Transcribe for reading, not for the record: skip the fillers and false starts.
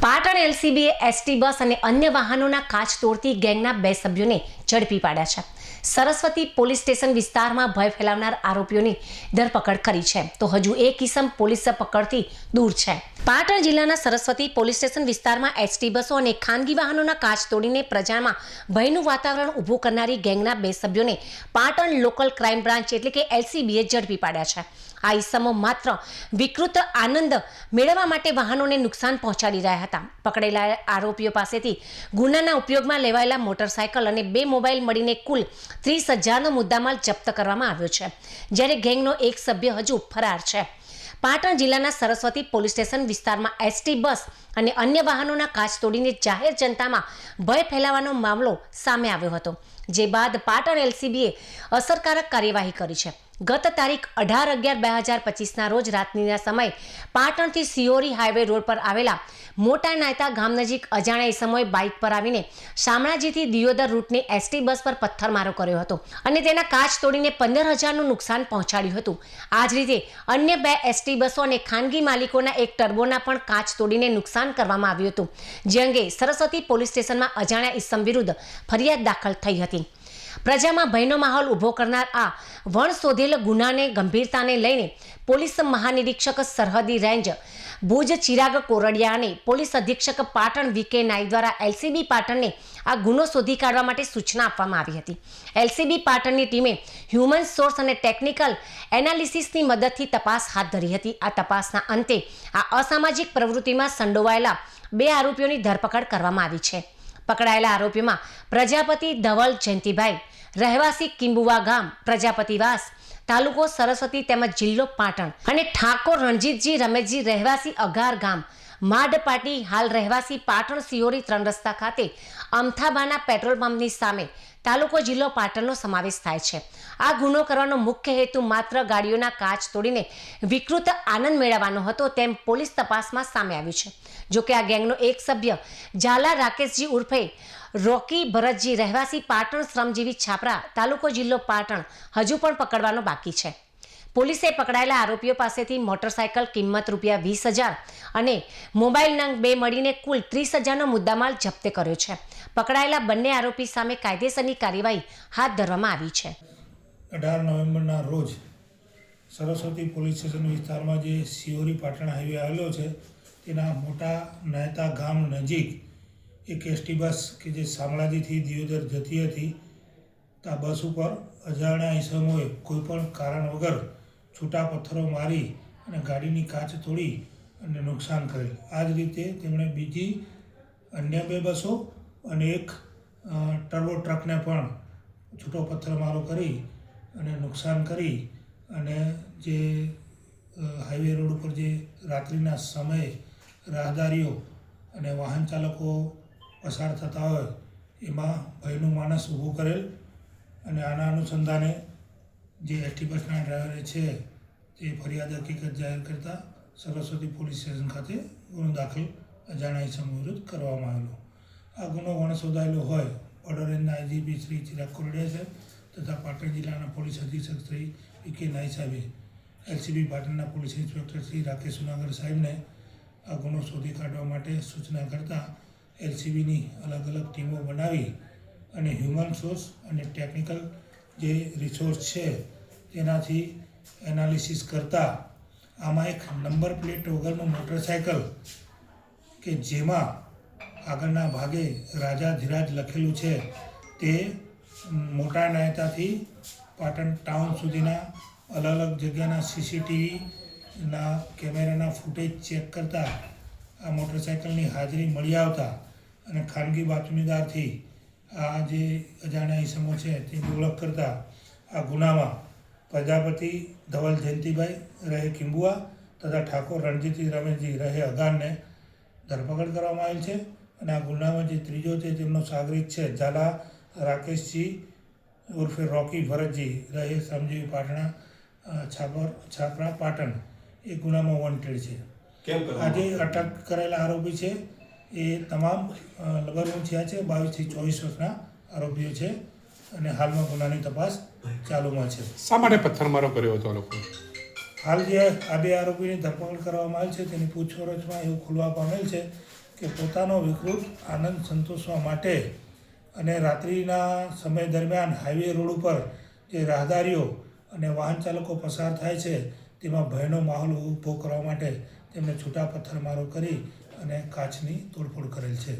Patan એલસીબીએ ST bus અને અન્ય વાહનોના કાચ તોડતી ગેંગના 2 સભ્યોને ઝડપી પાડ્યા છે. સરસ્વતી પોલીસ સ્ટેશન વિસ્તારમાં ભય ફેલાવનાર આરોપીઓની ધરપકડ કરી છે, તો હજુ એક ઇસમ પોલીસ પકડથી દૂર છે. પાટણ જિલ્લાના સરસ્વતી પોલીસ સ્ટેશન વિસ્તારમાં એસટી બસો અને ખાનગી વાહનોના કાચ તોડીને પ્રજામાં ભયનું વાતાવરણ ઊભું કરનારી ગેંગના 2 સભ્યોને પાટણ લોકલ ક્રાઇમ બ્રાન્ચ એટલે કે એલસીબીએ ઝડપી પાડ્યા છે. આ ઇસમો માત્ર વિકૃત આનંદ મેળવવા માટે વાહનોને નુકસાન પહોંચાડી રહ્યા હતા. પકડેલા આરોપીઓ પાસેથી ગુનાના ઉપયોગમાં લેવાયેલા મોટરસાયકલ અને 2 મોબાઈલ મળીને કુલ 30,000નો મુદ્દામાલ જપ્ત કરવામાં આવ્યો છે, જ્યારે ગેંગનો એક સભ્ય હજુ ફરાર છે. પાટણ જિલ્લાના સરસ્વતી પોલીસ સ્ટેશન વિસ્તારમાં એસટી બસ અને અન્ય વાહનોના કાચ તોડીને જાહેર જનતામાં ભય ફેલાવવાનો મામલો સામે આવ્યો હતો, જે બાદ પાટણ એલસીબીએ અસરકારક કાર્યવાહી કરી છે. ગત તારીખ 18/11/2025ના રોજ રાત્રિના સમયે પાટણથી સિયોરી હાઈવે રોડ પર આવેલા મોટા નાયતા ગામ નજીક અજાણ્યા ઇસમોએ બાઇક પર આવીને શામળાજીથી દિયોદર રૂટની એસટી બસ પર પથ્થરમારો કર્યો હતો અને તેના કાચ તોડીને 15,000નું નુકસાન પહોંચાડ્યું હતું. આ જ રીતે અન્ય 2 એસટી બસો અને ખાનગી માલિકોના એક ટર્બોના પણ કાચ તોડીને નુકસાન કરવામાં આવ્યું હતું, જે અંગે સરસ્વતી પોલીસ સ્ટેશનમાં અજાણ્યા ઇસમ વિરુદ્ધ ફરિયાદ દાખલ થઈ હતી. પ્રજામાં ભયનો માહોલ ઊભો કરનાર આ વણશોધેલ ગુનાને ગંભીરતાને લઈને પોલીસ મહાનિરીક્ષક સરહદી રેન્જ ભુજ ચિરાગ કોરડિયા અને પોલીસ અધિક્ષક પાટણ વીકે નાઈ દ્વારા એલસીબી પાટણને આ ગુનો શોધી કાઢવા માટે સૂચના આપવામાં આવી હતી. એલસીબી પાટણની ટીમે હ્યુમન સોર્સ અને ટેકનિકલ એનાલિસિસની મદદથી તપાસ હાથ ધરી હતી. આ તપાસના અંતે આ અસામાજિક પ્રવૃત્તિમાં સંડોવાયેલા 2 આરોપીઓની ધરપકડ કરવામાં આવી છે. પકડાયેલા આરોપીઓમાં પ્રજાપતિ ધવલ જયંતિભાઈ, રહેવાસી કિંબુવા ગામ, પ્રજાપતિવાસ, તાલુકો સરસ્વતી તેમજ જિલ્લો પાટણ, અને ઠાકોર રણજીતજી રમેશજી, રહેવાસી અગાર ગામ, માડપાટી, હાલ રહેવાસી પાટણ સિયોરી 3 રસ્તા ખાતે અમથાબાના પેટ્રોલ પંપની સામે, તાલુકો જિલ્લો પાટણનો સમાવેશ થાય છે. આ ગુનો કરવાનો મુખ્ય હેતુ માત્ર ગાડીઓના કાચ તોડીને વિકૃત આનંદ મેળવવાનો હતો, તેમ પોલીસ તપાસમાં સામે આવ્યું છે. જોકે આ ગેંગનો એક સભ્ય ઝાલા રાકેશજી ઉર્ફે રોકી ભરતજી, રહેવાસી પાટણ, શ્રમજીવી છાપરા, તાલુકો જિલ્લો પાટણ હજુ પણ પકડવાનો બાકી છે. પોલીસે પકડાયેલા આરોપીઓ પાસેથી મોટરસાયકલ કિંમત ₹20,000 અને મોબાઈલ નંગ 2 મળીને કુલ 30,000નો મુદ્દામાલ જપ્ત કર્યો છે. પકડાયેલા બંને આરોપી સામે કાયદેસરની કાર્યવાહી હાથ ધરવામાં આવી છે. 18 નવેમ્બરના રોજ સરસ્વતી પોલીસ સ્ટેશન વિસ્તારમાં જે સિયોરી પાટણ હાઈવે આવેલો છે તેના મોટા નાયતા ગામ નજીક એક એસટી બસ કે જે શામળાજીથી દિયોદર જતી હતી, આ બસ ઉપર અજાણ્યા ઇસમોએ કોઈપણ કારણ વગર છૂટા પથ્થરો મારી અને ગાડીની કાચ તોડી અને નુકસાન કરેલ. આ જ રીતે તેમણે બીજી અન્ય 2 બસો અને એક ટર્બો ટ્રકને પણ છૂટો પથ્થરમારો કરી અને નુકસાન કરી અને જે હાઈવે રોડ ઉપર જે રાત્રિના સમયે રાહદારીઓ અને વાહન ચાલકો પસાર થતા હોય એમાં ભયનું માનસ ઊભું કરેલ. અને આના અનુસંધાને જે એસટી બસના ડ્રાઈવરે છે તે ફરિયાદ હકીકત જાહેર કરતા સરસ્વતી પોલીસ સ્ટેશન ખાતે ગુનો દાખલ અજાણ્યા ઇસમો વિરુદ્ધ કરવામાં આવેલો. આ ગુનો વણશોધાયેલો હોય બોર્ડર રેન્જના આઈજીપી શ્રી ચિરાગ કોરડિયા સાહેબ તથા પાટણ જિલ્લાના પોલીસ અધિક્ષક શ્રી વીકે નાઈ સાહેબે એલસીબી પાટણના પોલીસ ઇન્સ્પેક્ટર શ્રી રાકેશ સુનાગર સાહેબને આ ગુનો શોધી કાઢવા માટે સૂચના કરતાં એલસીબીની અલગ અલગ ટીમો બનાવી અને હ્યુમન સોર્સ અને ટેકનિકલ જે રિસોર્સ છે તેનાથી એનાલિસિસ કરતાં આમાં એક નંબર પ્લેટ વગરનું મોટરસાયકલ કે જેમાં આગળના ભાગે રાજા ધીરાજ લખેલું છે તે મોટા નાયતાથી પાટણ ટાઉન સુધીના અલગ અલગ જગ્યાના સીસીટીવીના કેમેરાના ફૂટેજ ચેક કરતાં આ મોટરસાયકલની હાજરી મળી આવતા અને ખાનગી બાતમીદારથી આ જે અજાણ્યા ઇસમો છે તેની ઓળખ કરતાં આ ગુનામાં પ્રજાપતિ ધવલ જયંતિભાઈ રહે કિંબુઆ તથા ઠાકોર રણજીતજી રમેશજી રહે અગારને ધરપકડ કરવામાં આવેલ છે. અને આ ગુનામાં જે ત્રીજો છે તેમનો સાગરીત છે ઝાલા રાકેશજી ઉર્ફે રોકી ભરતજી રહે શ્રમજીવી પાટણા છાપરા પાટણ એ ગુનામાં વોન્ટેડ છે. આજે અટક કરેલા આરોપી છે એ તમામ લગનમુઠિયા છે, 22 થી 24 વર્ષના આરોપીઓ છે અને હાલમાં ગુનાની તપાસ ચાલુમાં છે. શા માટે પથ્થરમારો કર્યો હતો લોકો? હાલ જે આ 2 આરોપીની ધરપકડ કરવામાં આવેલ છે તેની પૂછપરછમાં એવું ખુલવા પામેલ છે કે પોતાનો વિકૃત આનંદ સંતોષવા માટે અને રાત્રિના સમય દરમિયાન હાઈવે રોડ ઉપર જે રાહદારીઓ અને વાહન ચાલકો પસાર થાય છે તેમાં ભયનો માહોલ ઊભો કરવા માટે તેમને છૂટા પથ્થરમારો કરી અને કાચની તોડફોડ કરેલ છે.